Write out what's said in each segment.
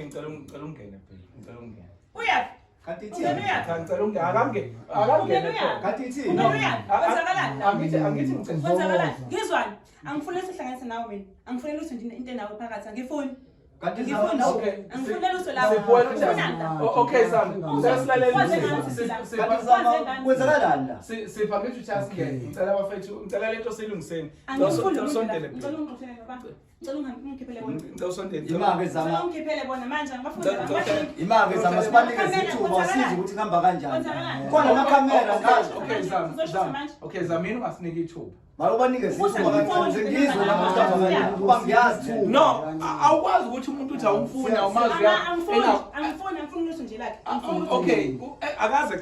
Okay, ngicela ungene phela. Ngicela ungene. Uya. Kanti Ngicela ungene. Akangene. Kanti thi. Angithi ngicela. Ngizwani? Angifuni sihlanganise nawe mina. Angifuni ukuthi into nawe phakathi. Angifuni. Kanti okay. Angifuni lutho lapho. Siphola njani? Okay Sam. Sesilalela. Kwenzakalani la? Sipha ngisho chance ngeke. Ngicela abafethu, ngicela lento silungiseni. Usondele. Ngicela ungixoxele baba. Ngicela ungikhiphele bona. Ngicela usondele. Imake zama. Ngicela ungikhiphele bona manje ngibafunda. Imake zama sibanike isithuba size ukuthi kuhamba kanjani. Khona ama camera ngazo. Okay Sam. Okay Zamini ungasinike ithuba. Bayobanike isithuba kancane ngizwe lapho sihlangana kuba ngiyazi thu. No, awukwazi ukuthi umuntu uthi awumfuni awumazi ya. Angifuni lutho nje lakhe. Okay, akaze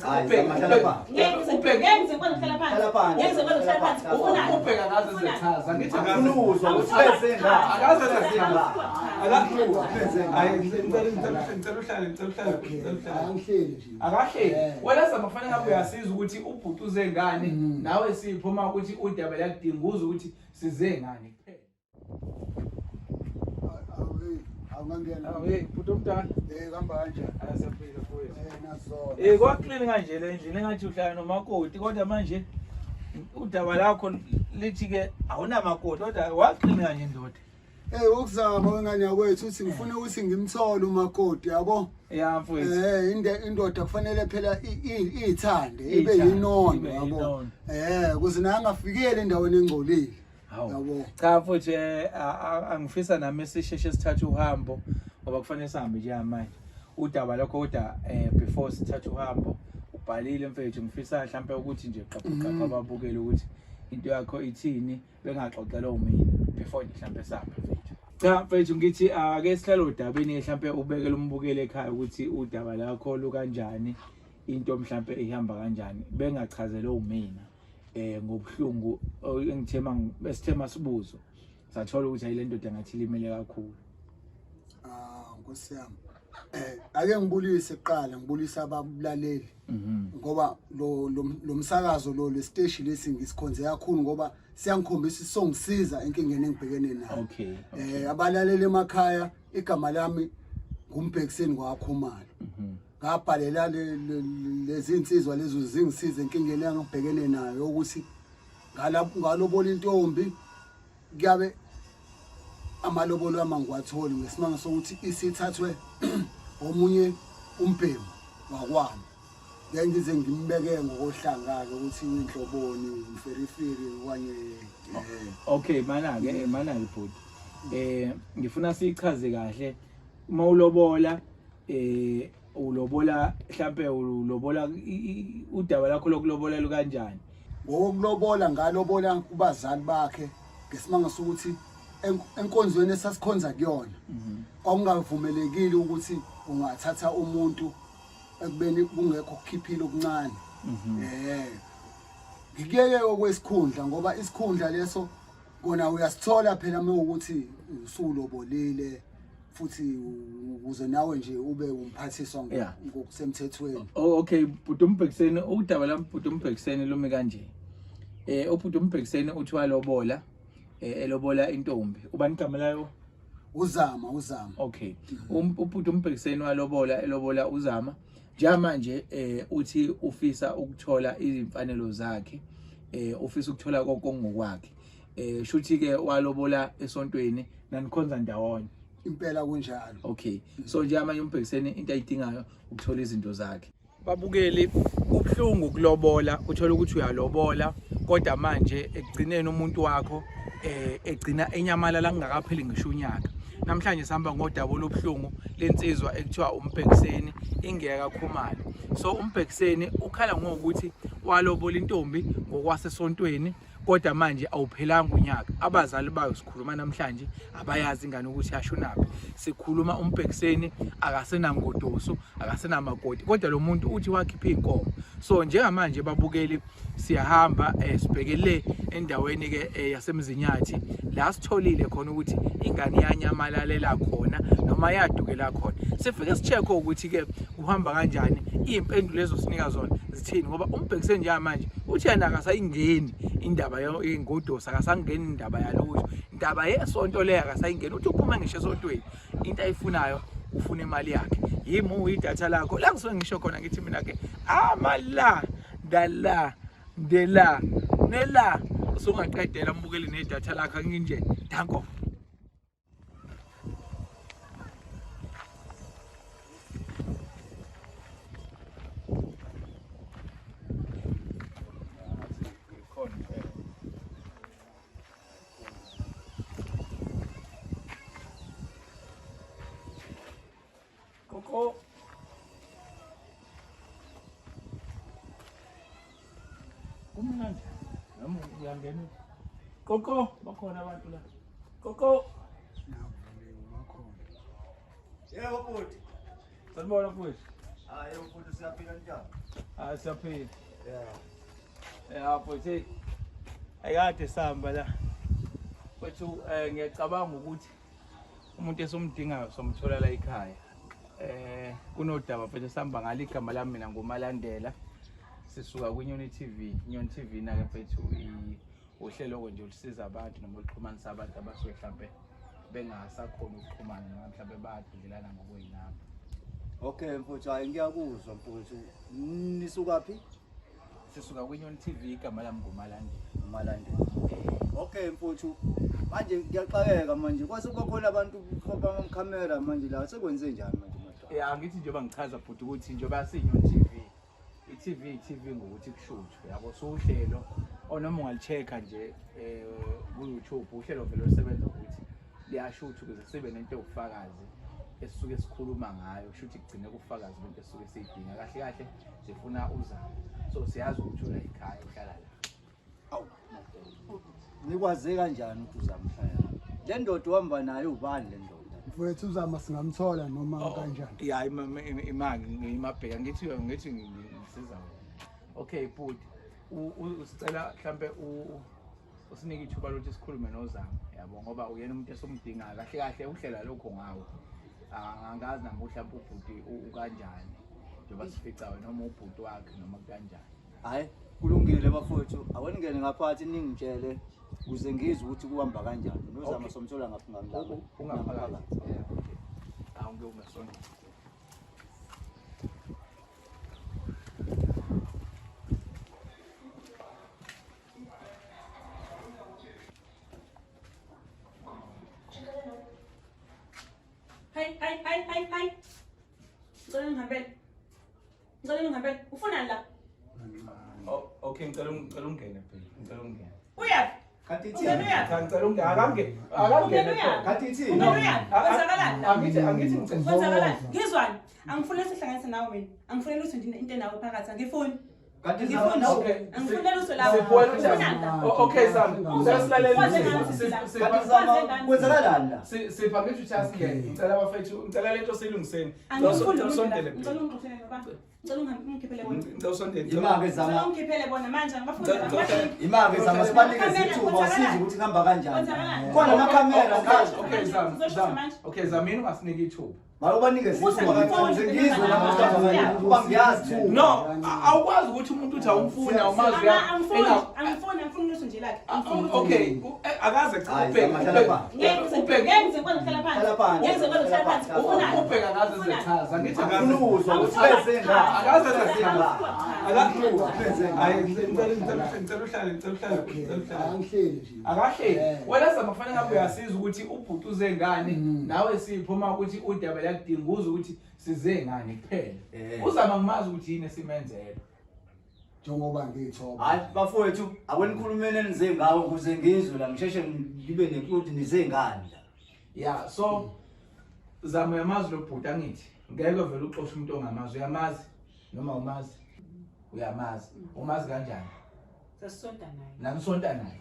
ubheke. Ngeke ngikwazi ukuhlala phansi. Ngeke ngikwazi ukuhlala phansi. Ufuna ubheka ngaze zechaza. Ngithi Akunuzwa ukuthi benzenga. akaze zechaza. Akakhuluma. Hayi ngicela uhlale. Angihleli nje. Akahleli. Wena samafanele ngabe uyasiza ukuthi ubhuti uze ngane nawe siphuma ukuthi udaba yakudinga uze ukuthi size ngane kuphela. Awungangena. Bhuti omdala. Kuhamba kanjani? Ayasephila mfowethu. Nasona. Kwaklini kanje le endlini engathi uhlala nomakoti kodwa manje udaba lakho lithi ke awunamakoti kodwa waklini kanje ndoda. Ukuzama wengane yakwethu uthi ngifuna ukuthi ngimthole umakoti yabo. Ya mfowethu. Indoda kufanele phela ithande ibe yinondo yabo. Ukuze naye angafikeli endaweni engcolile. Yabo. Cha mfowethu angifisa nami sisheshe sithathe uhambo ngoba kufanele sihambe nje manje. Udaba lokho kodwa before sithathe uhambo ubhalile mfethu ngifisa mhlambe ukuthi nje qaqqa babukele ukuthi into yakho ithini bengaxoxela umina before mhlambe sihamba mfethu. Cha mfethu ngithi ake sihlale udabeni mhlambe ubekele umbukele ekhaya ukuthi udaba lakho lu kanjani into mhlambe ihamba kanjani bengachazela umina ngobuhlungu engithema besithema sibuzo sathola ukuthi ayile ndoda ngathi limele kakhulu. Nkosi yami. Ake ngibulise eqala ngibulisa ababulaleli ngoba lo msakazo lo lesiteshi lesi ngisikhonze kakhulu ngoba siyangikhombisa isongisiza enkingeni engibhekene nayo. Okay. Abalaleli emakhaya igama lami nguMbhekiseni kwaKhumalo. Ngabhalela lezi insizwa lezo zingisiza enkingeni engibhekene nayo ukuthi ngalobola intombi kuyabe amalobolo amangiwatholi ngesimanga sokuthi isithathwe omunye umbhemu wakwami. Ngeke ngize ngimbeke ngokohlanga ke ukuthi inhloboni umferifiri kwanye. Okay mana ke bhuti. Ngifuna sichaze kahle uma ulobola ulobola mhlambe ulobola udaba lakho lokulobola lu kanjani? Ngokulobola ngalobola kubazali bakhe ngesimanga sokuthi enkonzweni esasikhonza kuyona kwakungavumelekile ukuthi ungathatha umuntu ekubeni kungekho ukukhiphile okuncane. Ngikuyeke okwesikhundla ngoba isikhundla leso kona uyasithola phela uma ukuthi usulobolile futhi ukuze nawe nje ube umphathiswa ngokusemthethweni. Okay bhuti uMbhekiseni udaba lami bhuti uMbhekiseni lumi kanje. Ubhuti uMbhekiseni uthi walobola elobola intombi. Ubani igama layo? Uzama. Okay. Ubhuti uMbhekiseni elobola Uzama. Manje uthi ufisa ukuthola izimfanelo zakhe. Ufisa ukuthola konke ngokwakhe. Shuthi ke walobola esontweni nanikhonza ndawonye. Impela kunjalo. Okay. So manje uMbhekiseni into ayidingayo ukuthola izinto zakhe. Babukeli ubhlungu kulobola uthola ukuthi uyalobola kodwa manje ekugcineni umuntu wakho egcina enyamalala kungakapheli ngisho unyaka. Namhlanje sihamba ngodaba olubhlungu lensizwa ekuthiwa uMbhekiseni ingeka Khumalo. So uMbhekiseni ukhala ngokuthi walobola intombi ngokwasesontweni kodwa manje awuphelanga unyaka. Abazali bayo sikhuluma namhlanje abayazi ingane ukuthi yashonaphi. Sikhuluma uMbhekiseni akasenangodoso, akasenamakoti kodwa lo muntu uthi wakhipha inkomo. So njengamanje babukeli siyahamba sibhekele endaweni ke yasemzinyathi la sitholile khona ukuthi ingane yanyamalalela khona noma yadukela khona. Sifike sicheke ukuthi ke uhamba kanjani impendulo lezo sinika zona zithini ngoba uMbhekiseni njengamanje uthi yena akasayingeni indaba yengodosa, akasangeni indaba yalokho indaba yesonto leyo akasayingeni uthi uphuma ngisho esontweni into ayifunayo ufuna imali yakhe. Yimi idatha lakho la ngisuke ngisho khona ngithi mina ke amala dala ndela nela usungaqedela umbukeli nedatha lakho nginje danko. Koko kumnandi nami uyangena Koko bakhona abantu la Koko Yebo futhi. sanibona futhi Hayi futhi siyaphila njani? siyaphila Yeah. futhi ayikade sihamba la wethu ngiyacabanga ukuthi umuntu esomdingayo somthola la ekhaya kunodaba mfethu sihamba ngale igama lami mina nguMalandela sisuka kwiNyoni TV. Inyoni TV na ke mfethu uhlelo nje olusiza abantu noma oluxhumanisa abantu abasuke mhlambe bengasakhona ukuxhumana noma mhlambe bayadlulelana ngokweinamba. Okay mfuthu hayi ngiyakuzwa mfuthu. Nisuka phi? Sisuka kwiNyoni TV igama lami nguMalandela. Malandela. Okay mfuthu. Manje ngiyaxakeka manje kwase kukhona abantu bamkhamera manje la sekwenze njani manje manje? Angithi njengoba ngichaza futhi ukuthi njengoba siyiNyoni TV i-TV ngokuthi kushuthwe yabo so uhlelo onoma ungalichecka nje ku-YouTube uhlelo vele olusebenza ukuthi liyashutha ukuze sibe nento yobufakazi esisuke sikhuluma ngayo shuthi kugcine kufakazi into esisuke siyidinga kahle kahle sifuna uzalo so siyazi ukuthi ula ekhaya uhlala la. Awu. Nikwaze kanjani ukuthi uzamhlala? Le ndoda uhamba nayo ubani le ndoda? Mfowethu uzama singamthola noma kanjani. Ya imali ngimabheka ngithi ngisiza wena. Okay bhuti usicela mhlambe usinike ithuba lokuthi sikhulume noZamo yabo ngoba uyena umuntu esomdingayo kahle kahle uhlela lokho ngawo. Angazi nami mhlawumbe ubhuti ukanjani njengoba sifica wena noma ubhuti wakhe noma kanjani. Hayi kulungile bafowethu awoningene ngaphathi ningitshele kuze ngizwe ukuthi kuhamba kanjani. Nozama somthola ngaphi ngamlanga. Ungaphakathi. Ungasonda. Hai. Ngicela ngihambele. Ufuna la? Okay ngicela ungene phela. Ngicela ungene. Uyaphi? Kanti ithi Ngicela ungene akangene. kanti ithi Angithi ngicela. Kwenzakalani? Ngizwani? Angifuni sihlanganise nawe wena. Angifuni ukuthi into nawe phakathi. Angifuni. kanti Okay. Angifuni lutho lawo. Okay Sam. Sesilalela. kwenzakalani la? Sipha ngithi uthasingene. Ngicela abafethu, ngicela lento silungiseni. Usondele phela. Ngicela ungikhiphele bona. Ngizosondela. Imake Ngicela zama ungikhiphele bona manje ngibafundela. imake zama sibanikeze ithuba size ukuthi kuhamba kanjani. Khona amakhamera ngazo. Okay Zamini ungasiniki ithuba. Malubanikeze ithuba kanjani ngizwe namhlanje kanjani kuba ngiyazi. No, awukwazi ukuthi umuntu uthi awumfuna umazi ya. Angifuni lutho nje lakhe. Okay, akaze ubheka akaze zechaza ngithi Ukuluzwa ukuthi bezenga. akaze zechaza Angihleli nje. akahleli wena Zama kufanele ngabe uyasiza ukuthi ubhuti uze ngani nawe siphuma ukuthi udaba yakudinga uze ukuthi size ngani kuphela uzama ngimazi ukuthi yini esimenzela Njengoba ngithoba. Hayi bafowethu akwenikhulumeni enize ngawo ukuze ngizwe la ngisheshe ngibe nenkuluthi nize ngani la. Yeah, so Zama uyamazi lo bhuti angithi ngeke vele uxoshe umuntu ongamazi uyamazi noma umazi uyamazi umazi kanjani Sasonta naye. nanisonta naye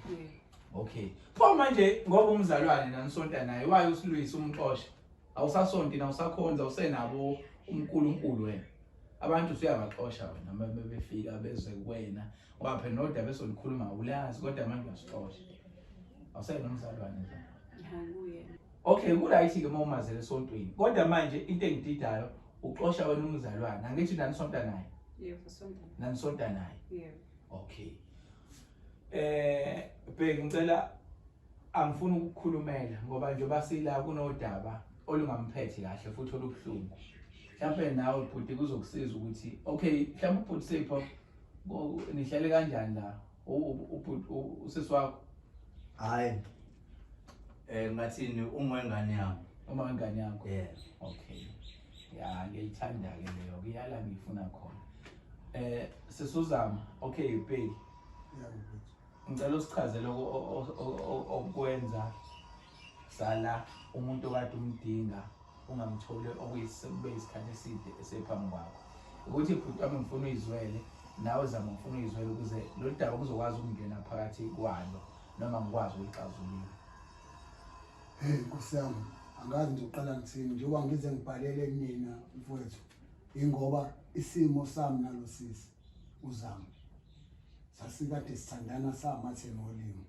okay pho manje ngoba umzalwane nanisonta naye waye usilwisa umxosha awusasonti na usakhonza usenabo uNkulunkulu wena abantu usuyabaxosha wena noma befika beze kuwena ngoba phela nodaba besolikhuluma ulazi kodwa manje uyasixosha awusenomzalwane nje Hayi okay kuright ke mawumazele esontweni kodwa manje into engididayo uxosha wena umzalwane angithi nanisonta naye Yebo sonta. nanisonta naye Yebo. okay bheki ngicela angifuni ukukhulumela ngoba njengoba sila kunodaba olungamphethe kahle futhi olubuhlungu. Mhlawumbe nawe bhuti kuzokusiza ukuthi okay, mhlawumbe ubhuti Sipho nihlele kanjani la usisi wakho? Hayi. Ngathini umwengane yami. Uma ingane yakho? Yeah. Okay. Ya ngiyithanda ke leyo. Kuyala ngifuna khona. Sisuzama. Okay, Bheki. Ngicela usichazele okwenza sala umuntu okade umdinga ungamtholi okuyisebe isikhathi eside esephambi kwakho. Ukuthi bhuti wami ngifuna uyizwele nawe zama ngifuna uyizwele ukuze lo daba kuzokwazi ukungena phakathi kwalo noma ngikwazi ukuxazulula. Hey Nkosi yami, angazi nje uqala ngithini njengoba ngize ngibhalele mina mfowethu. Ingoba isimo sami nalo sisi uzama. Sasikade sithandana samathe nolimo.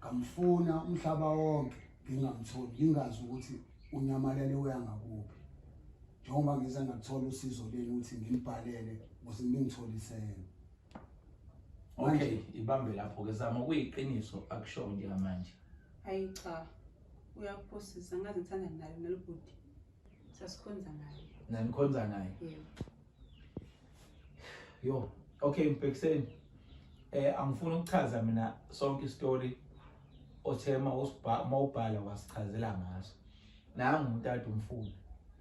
Ngamfuna umhlaba wonke ngingamtholi, ngingazi ukuthi unyamalele uyangakuphi. Njengoba ngize ngathola usizo leni ukuthi ngibhalele ukuze ngingitholise yena. Okay, ibambe lapho ke zama kuyiqiniso akusho nje manje. Hayi cha. Uyakuphosisa ngaze ngithanda nayo nalobhuti. Sasikhonza naye. Nanikhonza naye. Yebo. Yo, okay Mbhekiseni. Angifuni ukuchaza mina sonke istory othema mawubhala wasichazela ngaso. Nangu umuntu ade umfuni.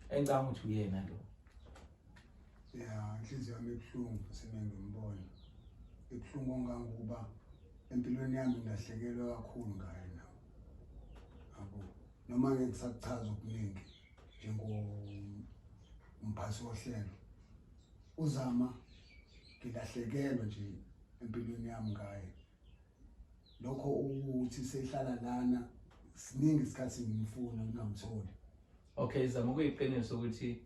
Engicanga ukuthi uyena lo. Yeah, inhliziyo yami ebuhlungu semengimbona. Ebuhlungu ongangokuba empilweni yami ngahlekelwa kakhulu ngaye nawo. Abo noma ngeke ngisachaza okuningi njengomphathi wohlelo. Uzama ngilahlekelwa nje empilweni yami ngaye. Lokho ukuthi sehlala lana siningi isikhathi ngimfuna ngingamtholi. Okay, zama kuyiqiniso ukuthi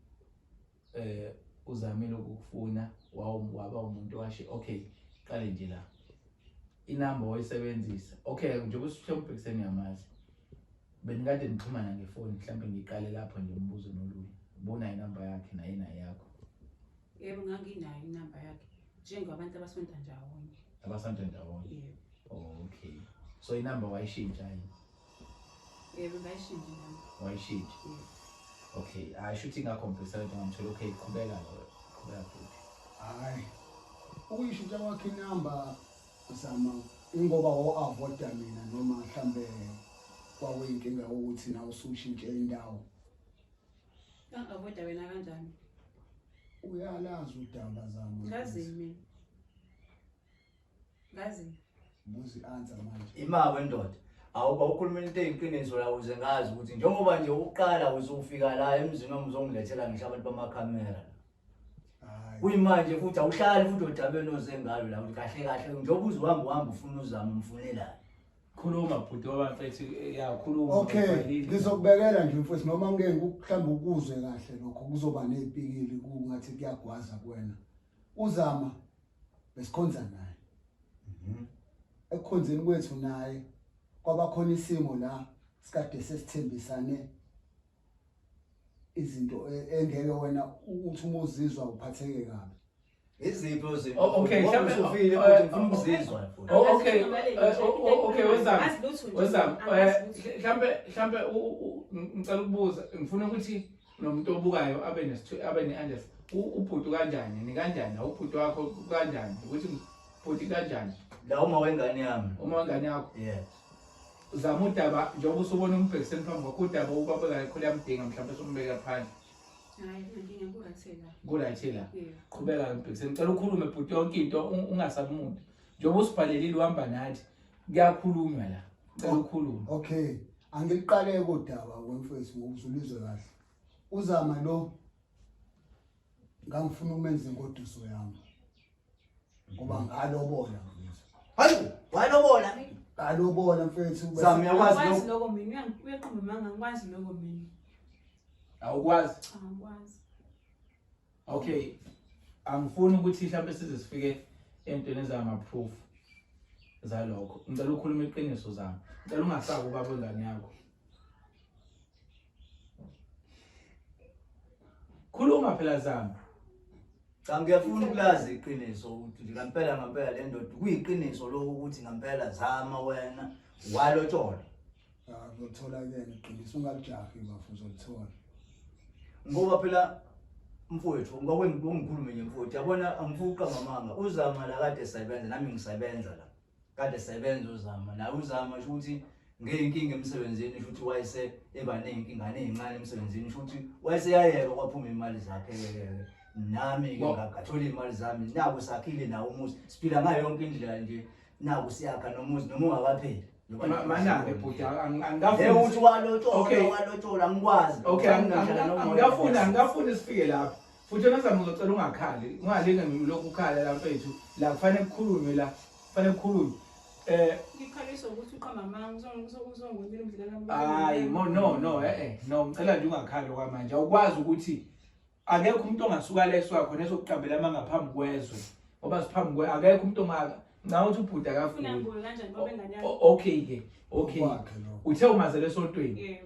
uzamile ukufuna waba umuntu washe. Okay, qale nje la. Inamba oyisebenzisa. Okay, njengoba uSihlomphekiseni yamazi. Benikade nixhumana ngefoni mhlawumbe ngiqale lapho nje umbuzo nolunye. Ubona inamba yakhe naye yakho. Yebo nganginayo inamba yakhe. Njengabantu abasonta ndawonye. Abasonta ndawonye. Yebo. Oh, okay. So inamba wayishintsha yini? Yebo ngayishintsha inamba. Wayishintsha. Yebo. Okay, ayishuthi ngakhompensela ngithola okay qhubeka futhi. Hayi. Ukuyishintsha kwakhe inamba Zama ingoba avoida mina noma mhlambe kwakuyinkinga ukuthi na usushintshe indawo. Avoida wena kanjani? Uyalazi udaba Zama. Ngazi mina. Ngazi. Muzi answer manje. Ima wendoda. Awuba ukhuluma into eyiqiniso la uze ngazi ukuthi njengoba nje uqala uzofika la emzini wami uzongilethela ngisho abantu bamakhamera. Kuyimanje futhi awuhlali futhi odabeni ozengalo la ukuthi kahle kahle njengoba uzohamba ufuna uzama umfunela. Khuluma bhuti ngoba mfethu yakhuluma. Okay, ngizokubekela nje mfethu noma ngeke mhlawumbe ukuzwe kahle lokho kuzoba nezipikili kungathi kuyagwaza kuwena. Uzama besikhonza naye. Ekukhonzeni kwethu naye kwaba khona isimo la sikade sesithembisane izinto engeke wena uthi umuzizwa uphatheke kabi. Izipho zethu. Okay, mhlawumbe ufile ukuthi ufuna ukuzizwa. Okay, okay, wezama. Mhlawumbe ngicela ukubuza, ngifuna ukuthi nomuntu obukayo abe ne-understanding. Ubhuti kanjani? Ni kanjani? Ubhuti wakho kanjani? Ukuthi ubhuti kanjani? La uma wengane yami. Uma wengane yakho? Yes. Zama udaba njengoba usubona uMbhekiseni phambi kwakho udaba ubabeka kakhulu yamdinga mhlawumbe sombeka phansi. Hayi ngidinga kulathela. Kulathela. Qhubeka Mbhekiseni. Ngicela ukhulume bhuti yonke into ungasabi umuntu. Njengoba usibhalelile uhamba nathi kuyakhulunywa la. Ngicela ukhulume. Okay, angiliqale kodaba wemfethu ngokuzulizwe kahle. Uzama lo ngangifuna umenze ingoduso yami. Ngoba ngalobola mfethu. Hayi, walobola. Ngalobola mfethu. Zama uyakwazi lokho mina uyaqhuma manga ngikwazi lokho mina. Awukwazi? Angikwazi. Okay. Angifuni ukuthi mhlawumbe size sifike entweni ezama proof zalokho. Ngicela ukhuluma iqiniso zami. Ngicela ungasabi ubaba wengane yakho. Khuluma phela zami. Cha ngiyafuna ukulazi iqiniso ukuthi ngempela le ndoda kuyiqiniso lokho ukuthi ngempela Zama wena walotshola. uzothola ke iqiniso ungalijahi bafuzo uzolithola. Ngoba phela mfowethu ngikhulume nje mfowethu yabona angifuqa mamanga uzama la kade sebenza nami ngisebenza la kade sebenza uzama la uzama ukuthi ngeyinkinga emsebenzini futhi wayese eba nenkinga ezincane emsebenzini futhi wayese yayeka kwaphuma imali zakhe nami ke ngathola imali zami naku sakhile nawo umuzi siphila ngayo yonke indlela nje naku siyakha nomuzi noma ungakapheli mana ke bhuti uthi walotshola ngikwazi angafuni sifike lapho futhi nazama uzocela ungakhali ungalinge ngilokhu ukhala la mfethu la kufanele kukhulunywe la kufanele kukhulunywe ngikhaliswa ukuthi uqamba mama uzongibonela umdlalo hayi no ngicela nje ungakhali okwamanje awukwazi ukuthi akekho umuntu ongasuka leso wakho nesokuqambela mangaphambi kwezwe ngoba siphambi kwe akekho umuntu ngawo uthi ubhuda akafuni kanjani ngoba engane okay uthe umazele esontweni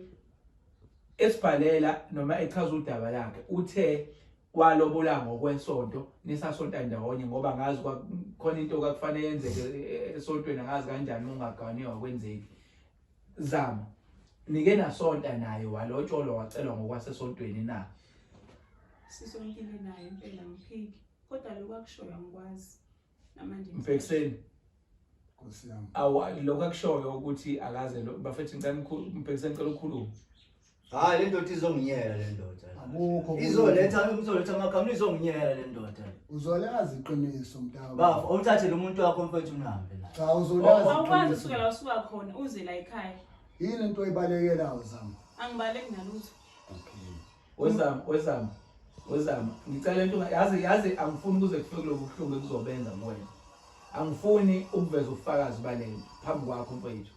esibhalela noma echaza udaba lakhe uthe walobola ngokwesonto nisasonta ndawonye ngoba ngazi khona into okufanele yenzeke esontweni ngazi kanjani ungaganiwa kwenzeki zama nike nasonta naye walotsholwa wacelwa ngokwasesontweni na sisonkile naye impela ngiphiki kodwa lokho akushoyo angikwazi namanje Mfekiseni Nkosi yami lokho akushoyo ukuthi akaze bafethu ngicela Mfekiseni cela ukukhuluma hayi le ndoda izonginyela le ndoda abukho izoletha amagama izonginyela le ndoda uzolazi iqiniso mntaka bafa uthathe lo muntu wakho mfethu unahambe la cha uzolazi awukwazi usuka la usuka khona uze la ekhaya yini into ebalekelayo zami angibaleki nalutho wezama ngicela into yazi angifuni kuze kufike lokho kuhlungu ekuzobenza kuwena angifuni ukuveza ubufakazi balento phambi kwakho mfethu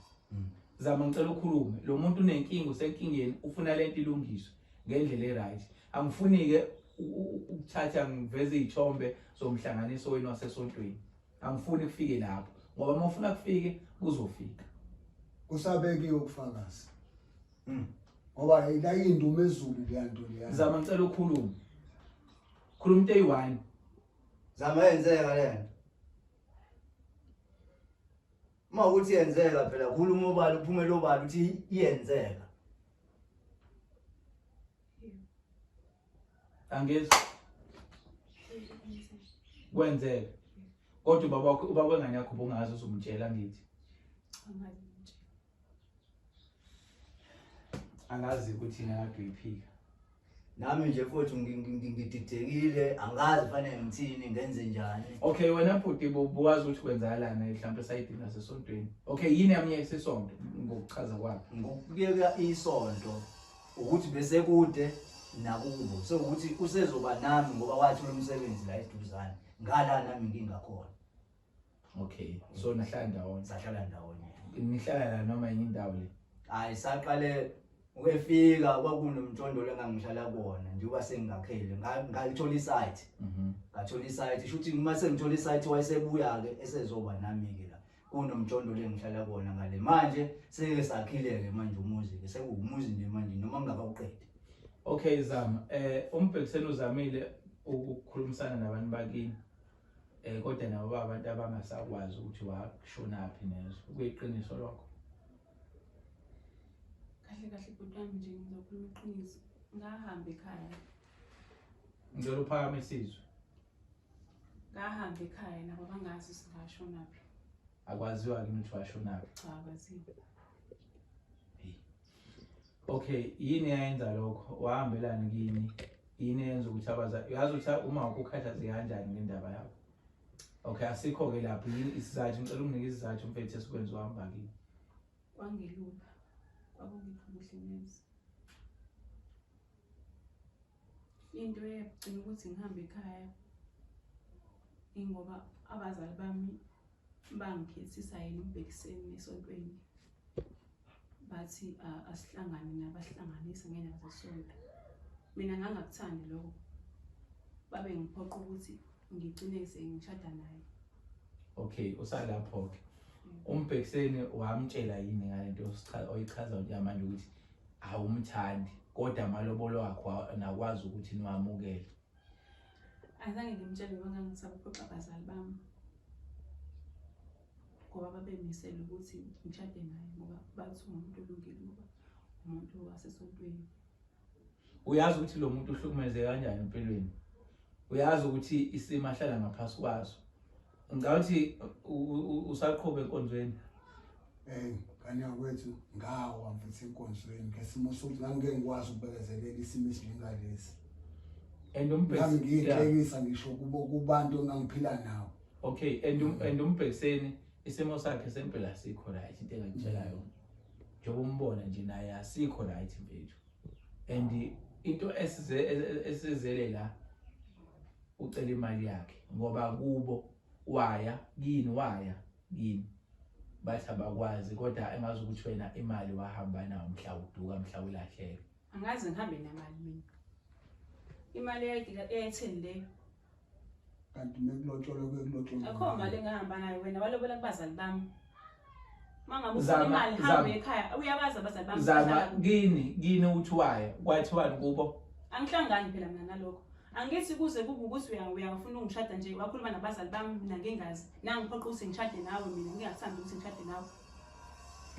zama ngicela ukhulume lo muntu unenkinga usenkingeni ufuna lento ilungiswe ngendlela eright angifuni ke ukuthatha ngiveze izithombe zomhlanganiso wenu wasesontweni angifuni kufike lapho ngoba uma ufuna kufike kuzofika kusabekiwe ubufakazi ngoba la induma ezulu leyanto leya zama ngicela ukhulume khuluma into eyi1 zama yenzeka lento uma ukuthi yenzeka phela khuluma obala uphumela obala ukuthi iyenzeka angezi kwenzeka kodwa ubaba engane yakho bungazi uzomtshela ngithi angazi ukuthi nakade uyiphika nami nje futhi ngididekile angazi fanele ngithini ngenze njani okay wena bhuti buwazi ukuthi kwenzakalana mhlawumbe esayidini nasesontweni okay yini yami yesesonto ngokuchaza kwakho ngokuyeka isonto ukuthi bese kude nakubo sokuthi usezoba nami ngoba wathola umsebenzi la eduzane ngala nami ngingakhona okay so nahlala ndawonye sahlala ndawonye nihlala la noma yini indawo le hayi saqale ukufika kwakunomtshondolo engangihlala kuona njengoba sengingakhele ngalithola isite ngathola isite shuthi uma sengithola isite wayesebuya ke esezoba nami ke la kunomtshondolo engihlala kuona ngale manje seke sakhileke manje umuzi ke sekuwumuzi nje manje noma ngingakawuqedi okay zama umbhekiseni uzamile ukukhulumisana nabantu bakini kodwa nabo abantu abangasakwazi ukuthi washona phi nezo kuyiqiniso lokho kahle bhutami nje ngizokhuluma iqiniso ngahamba ekhaya ngicela uphakame isizwe ngahamba ekhaya nabo bangazi singashona phi akwaziwa yini ukuthi washona phi cha akwaziwa okay yini yayenza lokho wahambelana kini yini yenza ukuthi yazi ukuthi uma ukukhathaze kanjani ngendaba yakho okay asikho ke lapho yini isizathu ngicela unginike isizathu mfethu esikwenza uhamba kini kwangelupha kwakungikho kuhle neze into eyagcina ukuthi ngihambe ekhaya ingoba abazali bami bangikhethisa yena umbhekiseni esontweni bathi asihlangane nabahlanganisa ngendaba zesonto mina ngangakuthandi lokho babe ngiphoqa ukuthi ngigcine sengishada naye okay usalapho ke umbhekiseni wamtshela yini ngalento oyichaza manje ukuthi awumthandi kodwa amalobolo wakho nakwazi ukuthi niwamukele azange ngimtshele ngoba ngangisaba ukuphoqa abazali bami ngoba babemisela ukuthi ngishade naye ngoba bathi umuntu olungile ngoba umuntu wasesontweni. Uyazi ukuthi lo muntu uhlukumeze kanjani empilweni? Uyazi ukuthi isimo ahlala ngaphansi kwaso? Ngathi usaqhubeka enkonzweni. Kanyawethu ngawa mfethu enkonzweni ngesimo sokuthi ngangeke ngikwazi ukubekezelela isimo esinjengalesi. And ngiyithengisa ngisho kubantu engangiphila nawo. Okay, and umbhekiseni isimo sakhe sempela asikho right into engitshela yona. Njengoba umbona nje naye asikho right mfethu. And into esizele la ucela imali yakhe ngoba kubo waya kini bathi abakwazi kodwa engazi ukuthi wena imali wahamba nayo mhla uduka mhla ulahleka. Angazi ngihambe nemali mina. Imali eyayithini le? Kanti nekulotsholo akho mali engahamba nayo wena walobola kubazali bami. Mangabe ufuna imali hamba ekhaya uyabaza abazali bami. Zama kini uthi waya kwathiwani kubo? Angihlangani phela mina nalokho. Angithi kuze kube ukuthi uyafuna ungishada nje wakhuluma nabazali bami mina ngingazi nangiphoqa ukuthi ngishade nawe mina ngingathanda ukuthi ngishade nawe.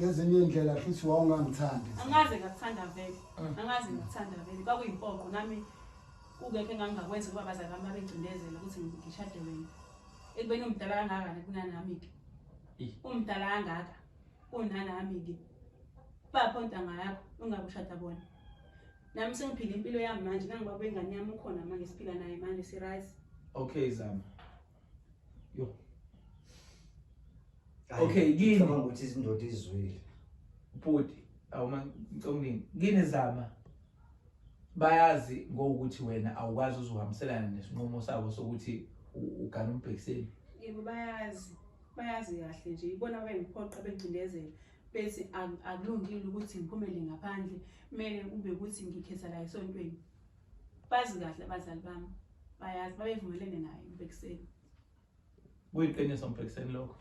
Ngezinye indlela futhi wawungangithandi. Angaze ngakuthanda vele. Angaze ngakuthanda vele. Kwakuyimpoqo nami ungekho engangakwenza kuba abazali bami babengcindezela ukuthi ngishade wena. Ekubeni umdala kangaka kunanami ke. Umdala kangaka kunanami ke. Baphonta ngayakho ungabushada bona. Nami sengiphila impilo yami manje nangibabe ingane yami ukhona manje siphila naye manje si-right. Okay Zama. Yo. Okay kini ukuthi izindoda izwile. Bhuti awuma ngicongini kini Zama. Bayazi ngokuthi wena awukazi uzohambiselana nesinqumo sabo sokuthi ugana umbhekiseni. Yebo bayazi kahle nje ibona bengiphoqa bengcindezela. Bese akulungile ukuthi ngiphumele ngaphandle kumele kube ukuthi ngikhetha la esontweni. Bazi kahle abazali bami bayazi babevumelene naye umbhekiseni. Kuyiqiniso umbhekiseni lokho.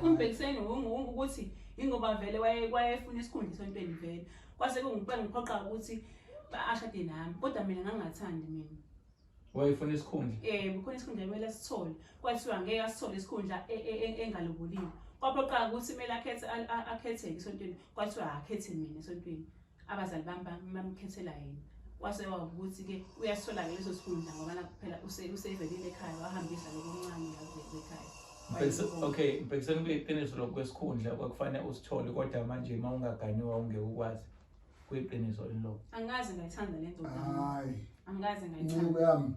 Umbhekiseni ukuthi ingoba vele wayefuna isikhundla esontweni vele kwase ngiphoqa ukuthi ashade nami kodwa mina ngangathandi mina. Wayefuna isikhundla? Bukhona isikhundla kumele sithole kwathiwa ngeke asithole isikhundla engaloboliwe. Kwaphoqa ukuthi kumele akhethe esontweni kwathiwa akhethe mina esontweni abazali bami bamkhethela yena kwase ukuthi ke uyasithola leso sikhundla ngoba phela usevelile ekhaya wahambisa lokuncane ekhaya. Okay mbhekiseni kuyiqiniso lokwesikhundla kwakufanele usithole kodwa manje uma ungaganiwa ungeke ukwazi kuyiqiniso lo. Angazi ngayithanda lento dami. Hayi angazi ngayithanda. Ncube yami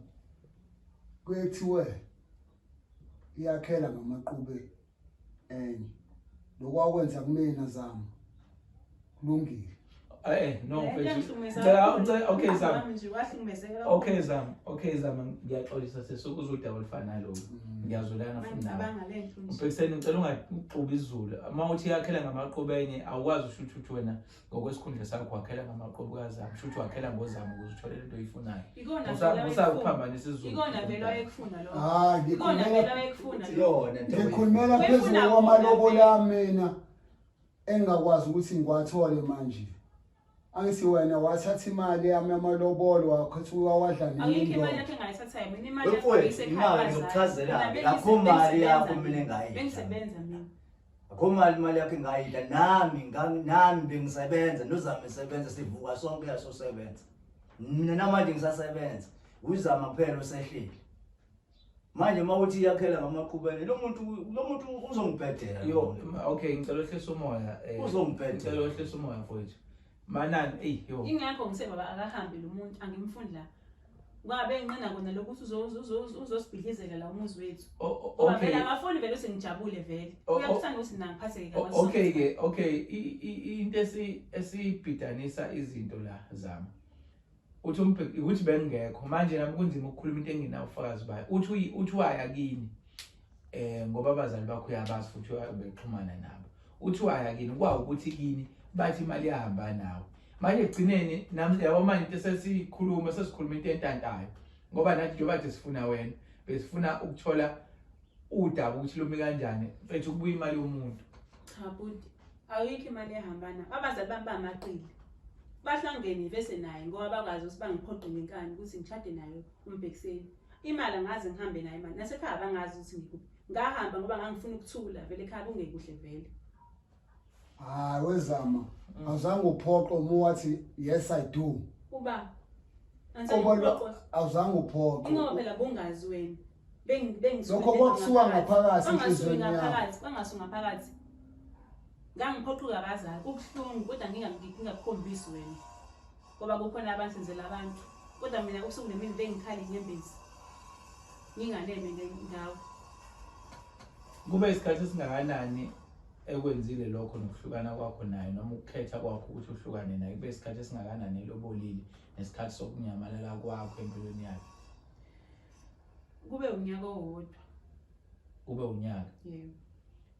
kwethiwe iyakhela ngamaqhube enye lokwakwenza kumina Zama kulungile. No mfethu. Okay Zama ngiyaxolisa sesukuza udaba lifana nalo. Ngiyazolana futhi nawe. Umbhekiseni ngicela ungaxubi izulu. Uma uthi yakhela ngamaqhube enye awukwazi ushuthi wena ngokwesikhundla sakho wakhela ngamaqhube kaZama. Shuthi wakhela ngoZama ukuze uthole lento oyifunayo. Usakuphambanisa izulu. Ikona vele ayekufuna lo. Hayi ikona vele ayekufuna yona ngikhulumela phezulu kwamalobolo mina engakwazi ukuthi ngiwathole manje. Angithi wena wathatha imali yami yamalobolo wakho uyawadla nini? Ayikho imali yakhe engayithatha mina imali yakhe imali yokuchazela akho mali yakho mina engayidla. Bengisebenza mina. Akho mali yakhe engayidla nami bengisebenza noZama esebenza sivuka sonke yasosebenza. Mina namanje ngisasebenza. uZama kuphela osehlile. Manje mawuthi yakhela ngamaqhubeni lo muntu uzongibhedela. Yo okay ngicela uhlise umoya uzongibhedela. Ngicela uhlise umoya mfowethu. Manani yo. Ingakho ngise baba akahambe lo muntu angimfundi la. Ngabe ngincina kona lokuthi uzosibhidlizela la umuzi wethu. Okay. Vele akafuni vele usengijabule vele. Uyakuthanda ukuthi nangiphatheke kahle. Okay into esibhidanisa izinto la Zama. Uthi bengekho manje nami kunzima ukukhuluma into engenayo ufakazi bayo. Uthi waya kini. Ngoba abazali bakho uyabazi futhi uyabexhumana nabo. Uthi waya kini kwa ukuthi kini bathi imali yahamba nawe. Manje egcineni nami yabo manje into sesikhuluma into entantayo ngoba nathi nje bathi sifuna wena besifuna ukuthola udaba ukuthi lumi kanjani mfethu kubuya imali yomuntu. Cha budi ayikho imali ehambana abazali bami bamaqili bahlangene bese naye ngoba bakwazi ukuthi bangiphoqe ngenkani ukuthi ngishade naye umbhekiseni imali angaze ngihambe naye imali nasekhaya bangazi ukuthi ngahamba ngoba ngangifuna ukuthula vele ekhaya kungekuhle vele. Hayi wezama. Awuzange uphoqe uma wathi yes I do. Uba awuzange uphoqe. Ingoba phela bungazi wena. Bengisuka lokho kwakusuka ngaphakathi enhlizweni yakho. Ngaphakathi. Ngangiphoqwa abazali kubuhlungu kodwa ngingakukhombisi wena. Ngoba kukhona abansenzela abantu. Kodwa mina usuku nemini bengikhali inyembezi. Nginganeme ngawo. Kube isikhathi esingakanani ekwenzile lokho nokuhlukana kwakho naye noma ukukhetha kwakho ukuthi uhlukane naye kube isikhathi esingakanani elobolile nesikhathi sokunyamalala kwakho empilweni yakhe? Kube unyaka owodwa. Kube unyaka? Yebo.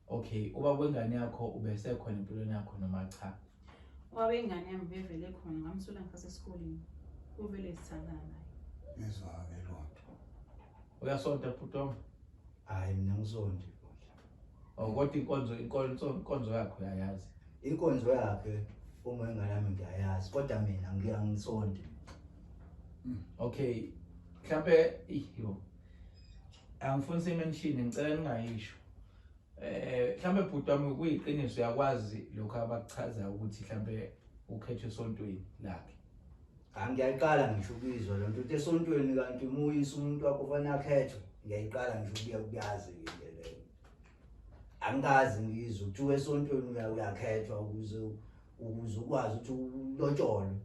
Okay, uba kwengane yakho ubesekhona empilweni yakho noma cha? Wabe ingane yami bevele khona ngamsula ngifase esikoleni. Uvele sithanda naye. Ngizwa-ke lonto. Uyasonta Phutoma? Hayi mina ngisonje. Kodwa inkonzo yakho uyayazi? Inkonzo yakhe uma ingane yami ngiyayazi kodwa mina ngisonde. Okay, mhlawumbe angifuni simention ngicela ningayisho. Mhlawumbe Phutoma kuyiqiniso uyakwazi lokho abakuchaza ukuthi mhlawumbe ukhethe esontweni lakhe. Ngiyayiqala ngisho ukuyizwa lento ukuthi esontweni kanti umuyisa umuntu wakho fana akhethe ngiyayiqala ngisho ukuyazi ke leyo. Angazi ngizwe ukuthi esontweni uyakhethwa ukuze ukwazi ukuthi ulotsholo.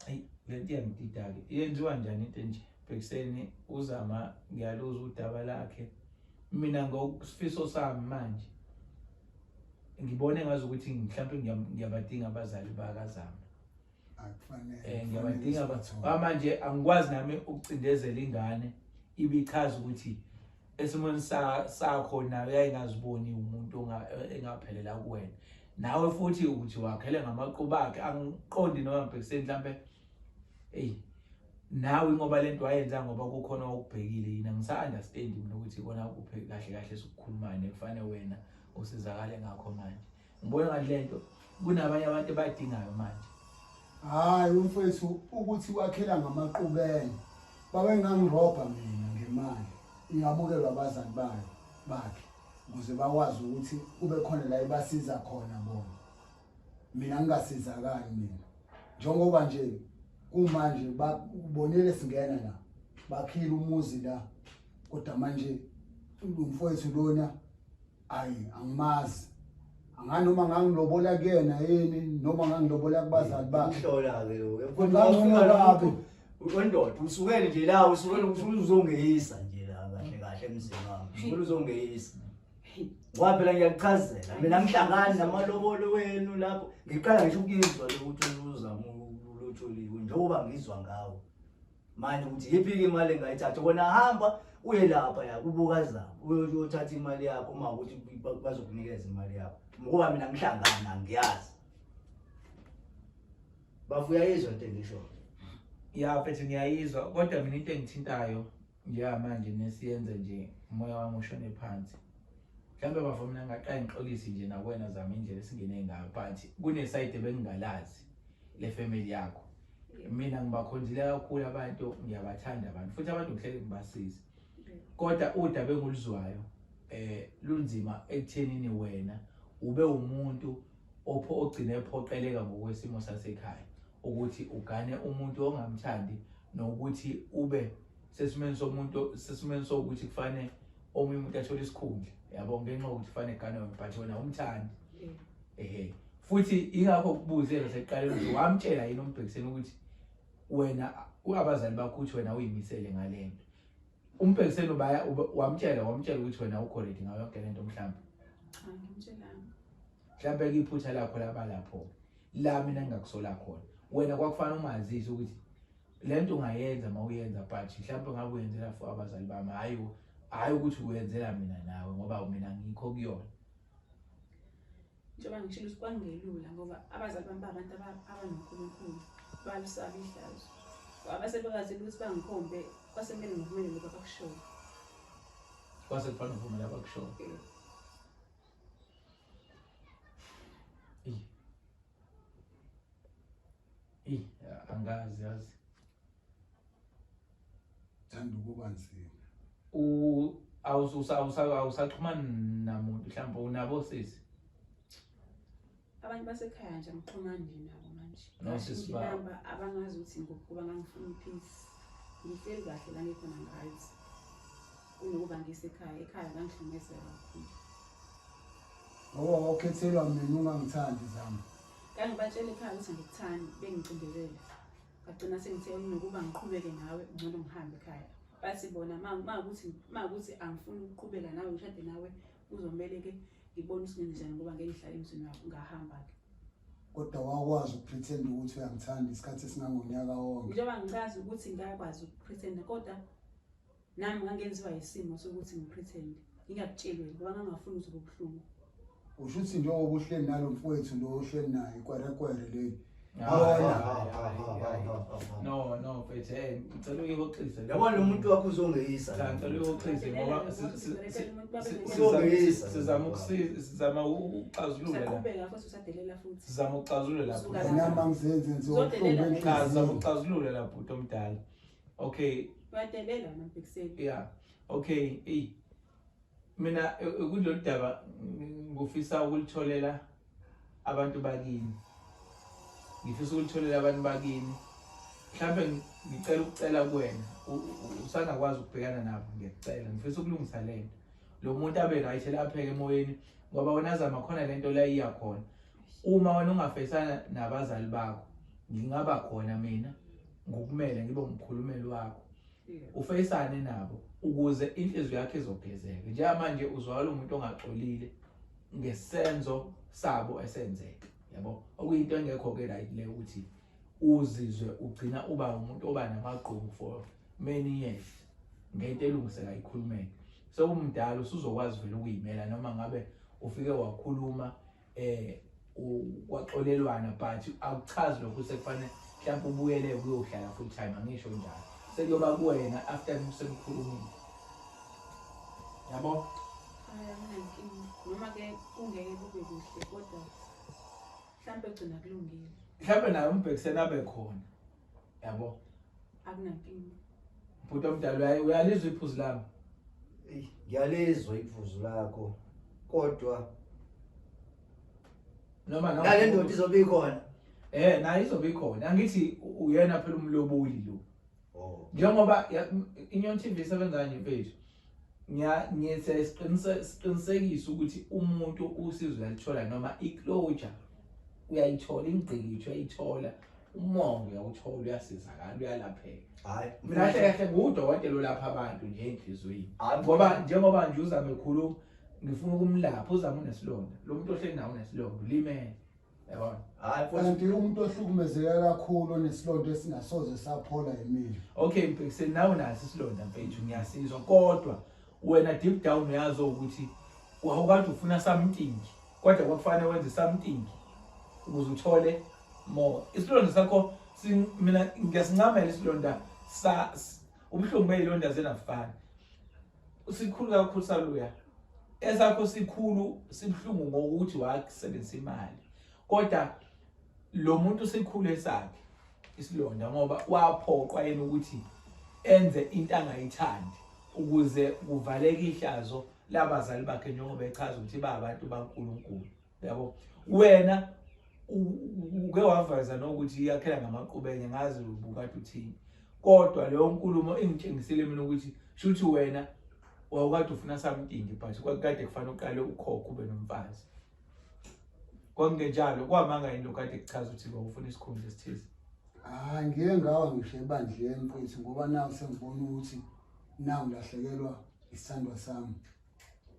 Ayi lento yangidida-ke yenziwa njani into nje? Bhekuseni uzama ngiyaluza udaba lakhe. Mina ngosifiso sami manje ngibone ngazi ukuthi mhlawumbe ngiyabadinga abazali bakazama. Akufanele. Ngiyabadinga manje angikwazi nami ukucindezela ingane ibichaza ukuthi esimweni sakho nawe uyayingaziboni umuntu engaphelela kuwena. Nawe futhi ukuthi wakhele ngamaqhuba akhe angiqondi noma mbhekiseni mhlambe nawe ngoba lento wayenza ngoba kukhona okubhekile yina ngisa-understand mina ukuthi kona kuphe kahle kahle sokukhulumana kufanele wena usizakale ngakho manje. Ngibona ngathi lento kunabanye abantu abadingayo manje. Hayi umfethu ukuthi wakhela ngamaqhubeni. Babe ngangirobha mina ngemali. Ingabukelwa abazali bakhe ukuze bakwazi ukuthi kube khona la ibasiza khona bona. Mina ngingasizakali mina. Njengoba nje kumanje bakubonile singena la. Bakhila umuzi la. Kodwa manje umfowethu lona angimazi. Anganoma ngangilobola kuyena yini noma ngangilobola kubazali bakhe. Uhlola ke lo. Kodwa Wendoda usukele nje la usukele uzongeyisa nje la kahle emzini wami. Usukele uzongeyisa. Ngoba phela ngiyakuchazela mina ngihlangani namalobolo wenu lapho ngiqala ngisho ukuyizwa ukuthi uzama ulotsholiwe njengoba ngizwa ngawo. Manje ukuthi yiphi imali engayithatha kona hamba uye lapha ya kubukazana uyothatha imali yakho uma ukuthi bazokunikeza imali yakho. Ngoba mina ngihlangana ngiyazi. Bafuya izwe into engisho. Ya mfethu ngiyayizwa kodwa mina into engithintayo njengamanje nesiyenze nje umoya wami ushone phansi. Mhlawumbe bafuna mina ngaqala ngixolisi nje nakwena zama indlela esingene ngayo but kuneside ebengingalazi le family yakho. Mina ngibakhonzile kakhulu abantu ngiyabathanda abantu futhi abantu ngihlele ngibasiza. Kodwa udaba engulizwayo lunzima ekuthenini wena ube umuntu ogcine ephoqeleka ngokwesimo sasekhaya ukuthi ugane umuntu ongamthandi nokuthi ube sesimeni sokuthi kufanele omunye umuntu athole isikhundla yabo ngenxa ukuthi kufanele egane wena but wena umthandi. Futhi ingakho kubuzela seqala ukuthi wamtshela yini umbhekiseni ukuthi wena abazali bakho uthi wena uyimisele ngalento. Umbhekiseni wamtshela ukuthi wena ucorrect ngayo yonke lento mhlawumbe. Angimtshelanga. Mhlawumbe iphutha lakho lapho la mina ngingakusola khona. Wena kwakufanele umazise ukuthi lento ungayenza mawuyenza but mhlawumbe ngabe uyenzela for abazali bami hayi ukuthi uyenzela mina nawe ngoba mina ngikho kuyona. Njengoba ngishilo ukuthi kwangelula ngoba abazali bami abantu abanoNkulunkulu balisaba ihlazo. Abasebekazile ukuthi bangikhombe kwasemele ngivumele lokho abakushoyo. Kwase kufanele uvumele abakushoyo. Angazi thanda ukuba nzima. awusaxhumani namuntu mhlawumbe unabo sisi abantu basekhaya nje ngixhumana nje nabo manje nosisi ba nginamba abangazi ukuthi ngokuba ngangifuna ipeace ngifeel kahle la ngikhona ngazi kunokuba ngisekhaya ekhaya ngangihlukumezeka kakhulu Okhethelwa mina ungangithandi zami. kangibatshela ekhaya ukuthi ngikuthandi bengicindelela ngagcina sengithe nokuba ngiqhubeke nawe ngcono ngihambe ekhaya bathi bona makuthi angifuni ukuqhubeka nawe ngishade nawe uzomele ke ngibona ukuthi njani ngoba ngeke ngihlale emzini wakho ngahamba ke Kodwa wakwazi ukupretend ukuthi uyangithanda isikhathi esingangonyaka wonke. njengoba ngicazi ukuthi ngiyakwazi ukupretend kodwa nami ngangenziwa isimo sokuthi ngipretend ngingakutsheli ngoba ngangafuni ukuthi kubuhlungu Usho ukuthi njengoba uhleli nalo mfowethu lo ohleli naye ikwerekwere leli. no mfethu ngicela uyoxolisa Yabona lo muntu wakho uzongeyisa. ngicela uyoxolisa ngoba sizama ukuxazulula la saqhubeka futhi usadelela futhi sizama ukuxazulula lapho Nami angizenze ngizohlungu sizama ukuxazulula lapho umuntu omdala okay uyadelela nambhekiseni yeah okay mina kulolu daba ngifisa ukulitholela abantu bakini ngifisa ukulitholela abantu bakini mhlawumbe ngicela ukucela kuwena usangakwazi ukubhekana nabo ngiyacela ngifisa ukulungisa lento lo muntu abe right lapha emoyeni ngoba wena azama khona lento la iya khona uma wena ungafesana nabazali bakho ngingaba khona mina ngokumele ngibe umkhulumeli wakho ufayisane nabo ukuze inhliziyo yakhe izogezeka njengamanje uzwala umuntu ongaxolile ngesenzo sabo esenzeka yabo okuyinto engekho ke right le ukuthi uzizwe ugcina uba umuntu oba namaqhubu for many years ngento elungiseka ikhulumeke so umdala usuzokwazi vele ukuyimela noma ngabe ufike wakhuluma waxolelwana but akuchazi lokho sekufanele mhlawumbe ubuyele kuyohlala full time angisho njalo sekuyoba kuwena after semkhulumile yabo noma ke ungeke kube kuhle kodwa mhlawumbe gcina kulungile mhlawumbe naye umbhekisena abe khona yabo akunankinga bhuti omdala uyalizwa iphuzu lami Ngiyalizwa iphuzu lakho kodwa noma nale ndoda izobe ikhona. naye izobe ikhona angithi uyena phela umloboli lo Oh. njengoba iNyon TV isebenza nje mfethu siqinisekisa ukuthi umuntu usizo uyalithola noma iclosure uyayithola ingqikithi uyayithola umongo uyawuthola uyasizakala uyalapheka Hayi. mina kahle ngudokotela olapha abantu nje enhlizweni ngoba njengoba nje uzame ekhuluma ngifuna ukumlapha uzama unesilonda lo muntu ohleli nawo unesilonda ulimele yabona Hayi Kanti umuntu ohlukumezeka kakhulu onesilonda esingasoze saphola yimini. okay mbhekiseni nawe naso isilonda mfethu ngiyasizwa kodwa wena deep down uyazi ukuthi awukade ufuna something kodwa kwakufanele wenze something ukuze uthole more isilonda sakho mina ngiyasincamela isilonda ubuhlungu bezilonda zenafana usikhulu kakhulu saluya esakho sikhulu sibhlungu ngokuthi wasebenzisa imali kodwa lo muntu sikhulu esakhe isilonda ngoba waphoqwa yena ukuthi enze into angayithandi ukuze kuvaleke ihlazo labazali bakhe njengoba echaza ukuthi babantu baNkulunkulu yabo wena uke wavaza nokuthi iyakhela ngamaqhubenge ngazi ubukade uthini kodwa leyo nkulumo ingitshengisile mina ukuthi shuthi wena wawukade ufuna something but kwakade kufanele uqale ukhokho ube nomfazi kwangenjalo kwamanga into kade kuchaza ukuthi ufuna isikhundla esithize Ngike ngawa ngisho ebandleni mfethu ngoba nawe sengibona ukuthi nawe ulahlekelwa isithandwa sami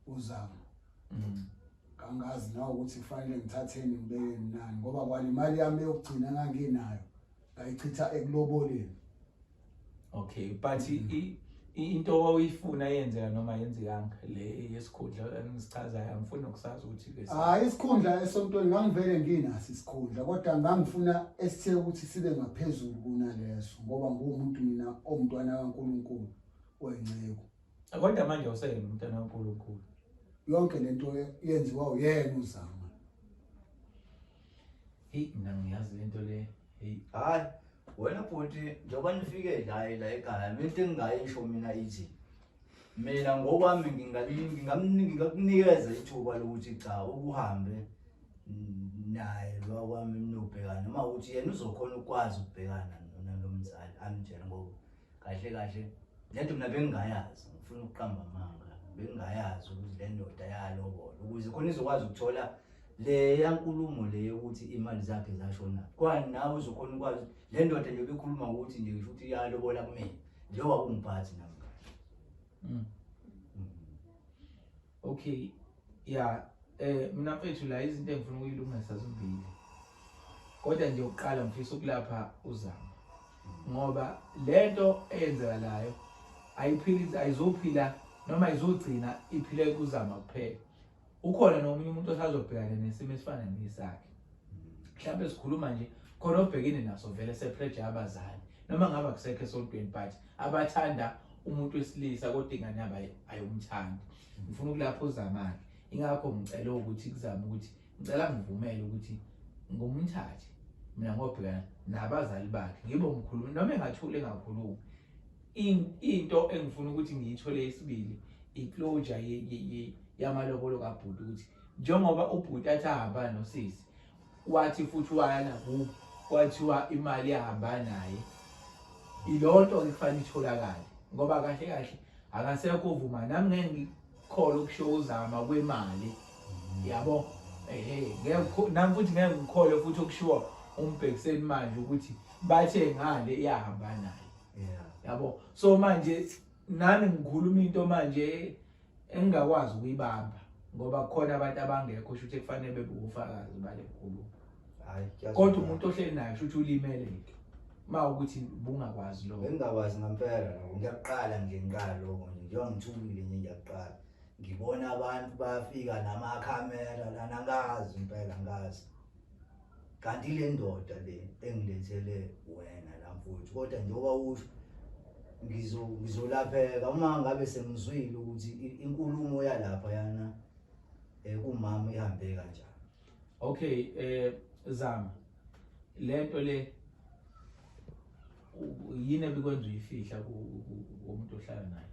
uzama. Kangazi nawe ukuthi kufanele ngithatheni ngibeke nani ngoba kwale imali yami yokugcina nganginayo ngayichitha ekuloboleni. Okay but into oyifuna yenzeka noma yenzekanga le yesikhundla engisichazayo angifuni ukusazi ukuthi ke Isikhundla esontweni ngangivele nginaso isikhundla kodwa ngangifuna esithe ukuthi sibe ngaphezulu kunaleso ngoba ngumuntu mina omntwana kaNkulunkulu oyingcebo. kodwa manje useyena umntwana kaNkulunkulu Yonke lento yenziwa uyena uzama. mina ngiyazi lento le hayi wena bhuti njengoba nifike la ekhaya into engingayisho mina ithi mina ngokwami ngingakunikeza ithuba lokuthi cha ukuhambe naye lo kwami nobhekana uma uthi yena uzokhona ukwazi ukubhekana nalomzali amtshela ngoba kahle kahle lento mina bengingayazi ngifuna ukuqamba amanga bengingayazi ukuthi le ndoda yalobola ukuze khona izokwazi ukuthola le yankulumo le yokuthi imali zakhe zashona kwani nawe uzokhona ukwazi le ndoda nje bekhuluma ukuthi nje kusho ukuthi yalobola kumina njengoba kungiphathi nami Okay, yeah, mina mfethu la izinto engifuna ukuyilungisa zombili. Kodwa nje uqala ngifisa ukulapha uzama. Ngoba lento eyenzakalayo ayizophila noma izogcina iphile kuzama kuphela. Ukhona nomunye umuntu osazobhekana nesimo esifana nesakhe. Mhlawumbe sikhuluma nje khona obhekene naso vele sepressure abazali. Noma ngaba kusekho esontweni but abathanda umuntu wesilisa kodwa ingane yabo ayomthanda. Ngifuna ukulapha uzama. Ingakho ngicela ukuthi kuzama ukuthi ngicela ngivumele ukuthi ngomthathe mina ngobhekana nabazali bakhe ngibe umkhulumi noma engathule engakhulumi. Into engifuna ukuthi ngiyithole isibili iclosure yamalobolo kaBhuti ukuthi njengoba uBhuti athi ahamba nosisi wathi futhi wayana kubo kwathiwa imali yahamba naye ilonto okufanele itholakale ngoba kahle kahle akasekho uvuma nami ngeke ngikholwe ukusho uzama kwemali yabo ngeke nami futhi ngeke ngikholwe futhi ukushiwa umbhekiseni manje ukuthi bathe ngale iyahamba naye yabo so manje nami ngikhuluma into manje engakwazi ukuyibamba ngoba khona abantu abangekho sho ukuthi kufanele bebufakazi bale nkulumo kodwa umuntu ohleli naye sho ukuthi ulimeleke mawukuthi bungakwazi lokho bengakwazi ngempela ngiyaqala nje ngiqala lokho nje ngiyangithulile nje ngiyaqala ngibona abantu bafika namakhamera lana ngazi impela ngazi kanti le ndoda le engilethele wena la mfowethu kodwa njengoba usho ngizolapheka uma ngabe sengizwile ukuthi inkulumo yalapha yana kumama ihambe kanjani. Okay, Zama lento le yini ebikwenza uyifihla kumuntu ohlala naye?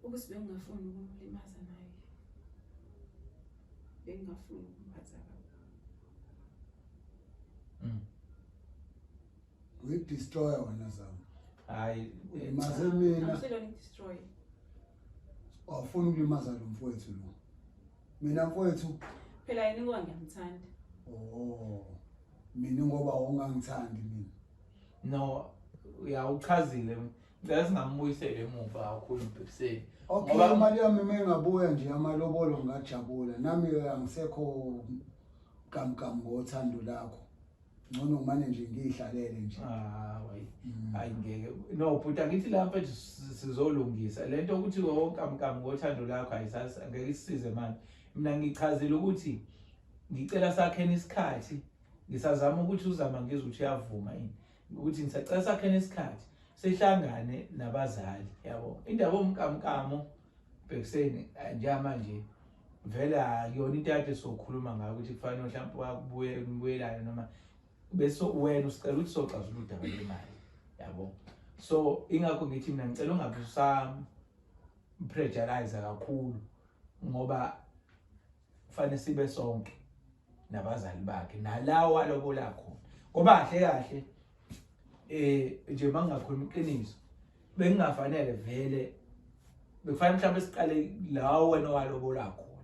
Ukuthi bengingafuni ukumlimaza naye. Bengingafuni ukumphatha kabi. We-destroyer wena Zama. Hayi, Maze mina Awuselona destroy. awufuni ukulimaza lo mfowethu lo. Mina mfowethu Phela yena ngoba ngiyamthanda. Mina ngoba ungangithandi mina. no uyawuchazile ngicela singambuyisele emuva kakhulu umbhekiseni Okay, imali yami mengabuya nje amalobolo ngajabula nami angisekho kamkam ngothando lakho. Ngcono ngimane nje ngihlalele nje. Hayi ngeke no bhuti angithi la mfethu sizolungisa lento ukuthi wonkamkam ngothando lakho ayisasi ngeke isisize manje mina ngichazile ukuthi ngicela sakheni isikhathi ngisazama ukuthi uzama ngizwe ukuthi uyavuma yini ukuthi ngisacela sakheni isikhathi sehlangane nabazali yabo indaba omkamkamo bhekiseni njengamanje vele akuyona into yakhe sokhuluma ngayo ukuthi kufanele mhlawumbe wakubuye umbuyelane noma bese wena usicela ukuthi soxazulula udaba lwemali yabo so ingakho ngithi mina ngicela ungabe pressurize kakhulu ngoba kufanele sibe sonke nabazali bakhe nalawo alobola khona ngoba kahle kahle nje mangakhuluma iqiniso bengingafanele vele bekufanele mhlawumbe siqale lawo wena walobola khona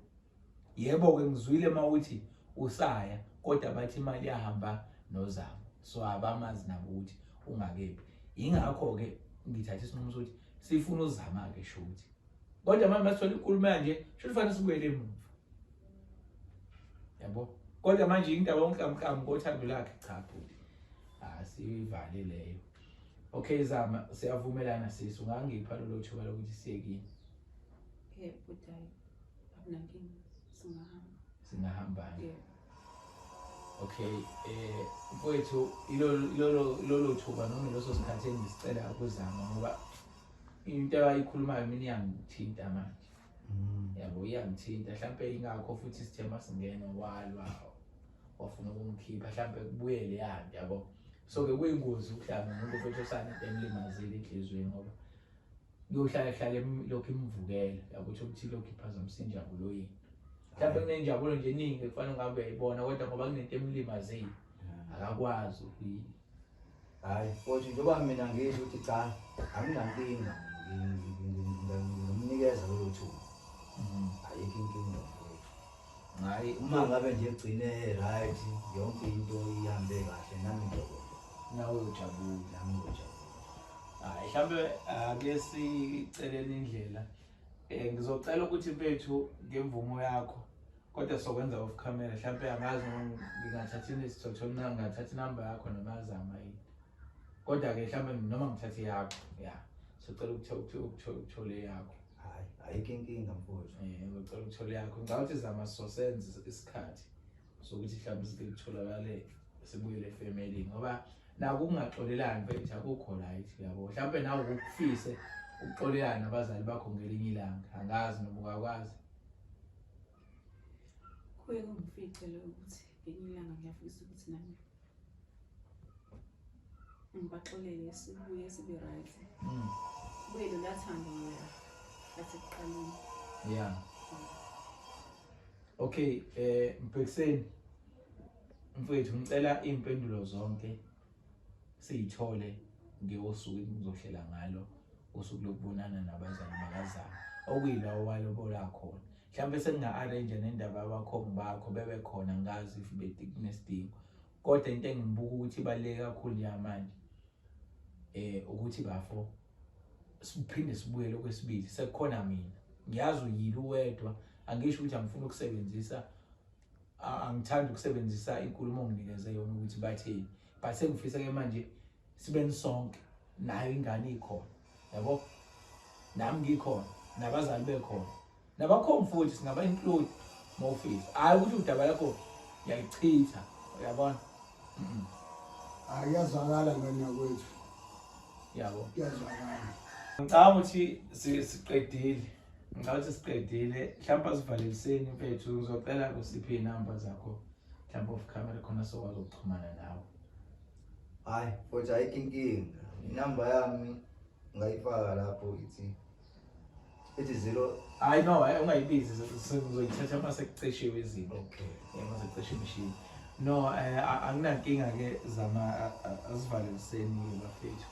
yebo ke ngizwile mawuthi usaya kodwa bathi imali yahamba nozama so abamazi nabo ukuthi ungakephi ingakho ke ngithatha isinqumo sokuthi sifuna uzama ke shothi kodwa manje masithola inkulumo manje shothi fanele sibuyele emuva yabo kodwa manje indaba yonkamkam ngothando lakhe cha bhuti asivale leyo okay Zama siyavumelana sisi ungangipha lo thuba lokuthi siyekini But akunankinga singahamba yeah. Okay mfowethu ilolo thuba noma loso sikhathi engisicela ukuzama ngoba into abayikhulumayo mina iyangithinta manje yabo iyangithinta mhlawumbe ingakho futhi isithemba singena walwa wafuna ukungikhipha mhlawumbe kubuyele yami yabo so ke kuyingozi ukuhlala umuntu futhi osana into emlimazile enhlizweni ngoba Ngiyohlala lokhu imvukela yabo ukuthi lokhu iphazamisa injabulo yini. Mhlawumbe kunenjabulo nje eningi ekufanele ngabe uyayibona kodwa ngoba kunento emlimazile akakwazi ukuyi. Hayi futhi njengoba mina ngisho ukuthi cha anginankinga ngimnikeza lelo thuba. Ayikho inkinga mfowethu. Hayi Uma ngabe nje egcine right yonke into ihambe kahle nami ngiyabona. nawe ujabule. Nami ngiyajabula. Hayi mhlawumbe ake siceleni indlela. Ngizocela ukuthi mfethu ngemvumo yakho kodwa sokwenza off camera mhlawumbe angazi ngingathatha isithotho mina ngingathatha inamba yakho nomazama yini. Kodwa ke mhlawumbe noma ngithathe yakho sicela ukuthole yakho. Hayi ayikho inkinga mfowethu. Ngicela ukuthole yakho. Ngawuthi zama sosenze isikhathi sokuthi mhlawumbe sikutholakale sibuyele efamily ngoba naku kungaxolelani mfethu akukho right yabo. Mhlawumbe nawe ukufise ukuxolelana nabazali bakho ngelinye ilanga angazi noma ungakwazi. Kuye kungifice lo ukuthi ngelinye ilanga ngiyafisa ukuthi nami ngibaxolele sibuye sibe right. Kuye lo lathando lasekuqaleni. Yeah. Okay, Mpekiseni mfethu ngicela impendulo zonke siyithole ngewosuku engizohlela ngalo usuku lokubonana nabazali bakazana okuyilawo walobola khona. Mhlawumbe senginga-arrange nendaba abakhongi bakho bebe khona ngazi if bekunesidingo. Kodwa into engibuka ukuthi ibaluleke kakhulu yamanje ukuthi bafo siphinde sibuye lokwesibili sekukhona mina. Ngiyazi uyilo uwedwa angisho ukuthi angifuni ukusebenzisa angithandi ukusebenzisa inkulumo onginikeze yona ukuthi bathini. But sengifisa ke manje sibe nisonke nayo ingane ikhona. Yabo? Nami ngikhona, nabazali bekhona. Nabakhona futhi singaba include mawufisa. Hayi ukuthi udaba lakho yayichitha. Uyabona? Ayazwakala ngana kwethu. Yabo. Yazwakala. Ngicabanga ukuthi siqedile. Ngathi siqedile. Mhlawumbe asivaleliseni mfethu ngizocela kusiphe inamba zakho. Mhlawumbe off camera khona sokwazi ukuxhumana nawe. Hayi futhi ayikho inkinga. Inamba yami ngayifaka lapho ithi 0. Hayi no ungayibizi sizoyithatha mase kucishiwe izinto. Okay. Mase kucishe imishini. No anginankinga ke zama asivaleliseni bafethu.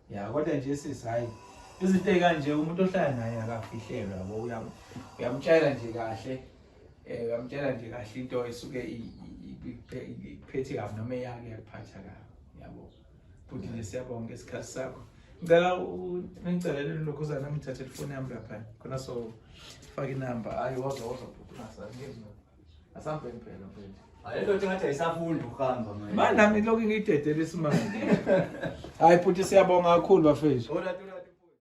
Ya kodwa nje sisihayi izinto ekanje umuntu ohlala naye akafihlelwa yabo uyamtshela nje kahle uyamtshela nje kahle into esuke iphethe kabi noma eyake yakuphatha kabi yabo. Futhi nje siyabonga isikhathi sakho. Ngicela ngicelele lokuzana nami ngithathe ifoni yami lapha khona so faka inamba hayi woza phupha ngizwe asambe impela mfethu. Hayi lo ngathi ayisafunda ukuhamba manje. Manje nami lokho ngidedela isimanga. Hayi futhi siyabonga kakhulu bafethu.